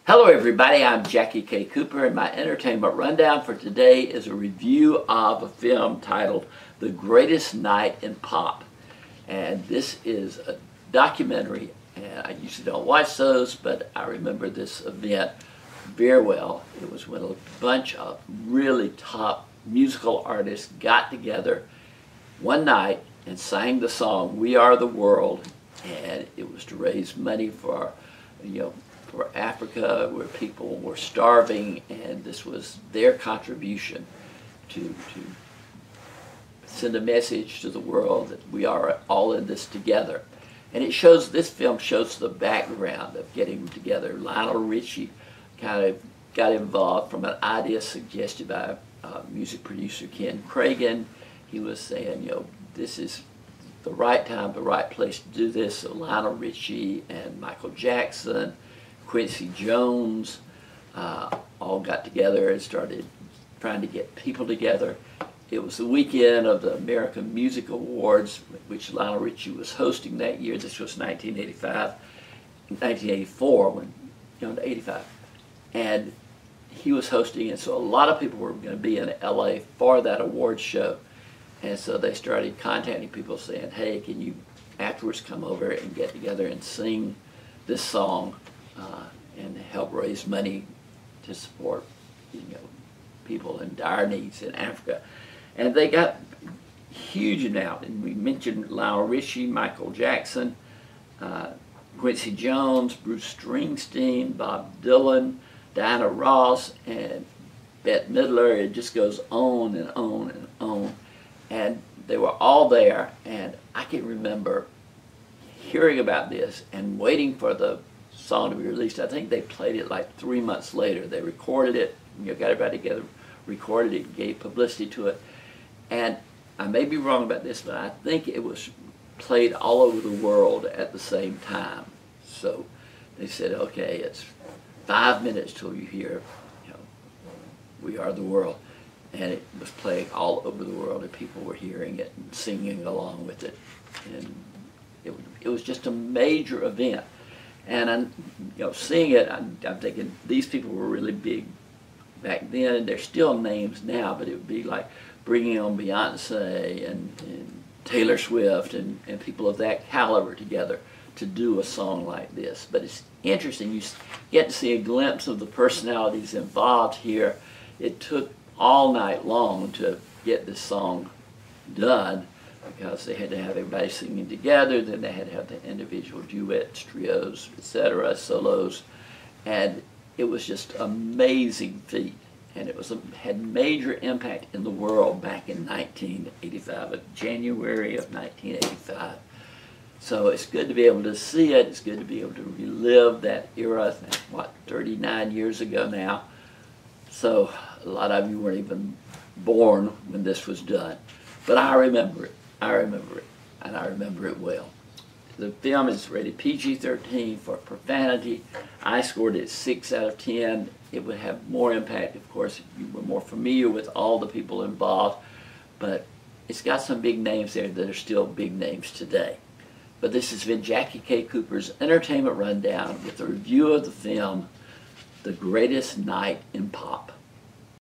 Hello everybody, I'm Jackie K. Cooper, and my entertainment rundown for today is a review of a film titled The Greatest Night in Pop. And this is a documentary, and I usually don't watch those, but I remember this event very well. It was when a bunch of really top musical artists got together one night and sang the song "We Are the World," and it was to raise money for, for Africa, where people were starving, and this was their contribution to send a message to the world that we are all in this together. And this film shows the background of getting together. Lionel Richie kind of got involved from an idea suggested by music producer Ken Cragen. He was saying, this is the right time, the right place to do this. So Lionel Richie and Michael Jackson, Quincy Jones, all got together and started trying to get people together. It was the weekend of the American Music Awards, which Lionel Richie was hosting that year. This was 1984, 85. And he was hosting, and so a lot of people were going to be in LA for that award show. And so they started contacting people saying, hey, can you afterwards come over and get together and sing this song and help raise money to support people in dire needs in Africa. And they got huge amount. And we mentioned Lionel Richie, Michael Jackson, Quincy Jones, Bruce Springsteen, Bob Dylan, Diana Ross, and Bette Midler. It just goes on and on and on. And they were all there, and I can remember hearing about this and waiting for the song to be released. I think they played it like 3 months later. They recorded it, got everybody together, recorded it, gave publicity to it. And I may be wrong about this, but I think it was played all over the world at the same time. So they said, okay, it's 5 minutes till you hear, We Are the World. And it was playing all over the world, and people were hearing it and singing along with it. And it was just a major event. And seeing it, I'm thinking these people were really big back then, and they're still names now, but it would be like bringing on Beyonce and Taylor Swift and people of that caliber together to do a song like this. But it's interesting, you get to see a glimpse of the personalities involved here. It took all night long to get this song done, because they had to have everybody singing together, then they had to have the individual duets, trios, etc., solos, and it was just an amazing feat, and it had major impact in the world back in 1985, January of 1985. So it's good to be able to see it. It's good to be able to relive that era, 39 years ago now. So a lot of you weren't even born when this was done. But I remember it. I remember it. And I remember it well. The film is rated PG-13 for profanity. I scored it 6 out of 10. It would have more impact, of course, if you were more familiar with all the people involved. But it's got some big names there that are still big names today. But this has been Jackie K. Cooper's Entertainment Rundown with a review of the film The Greatest Night in Pop.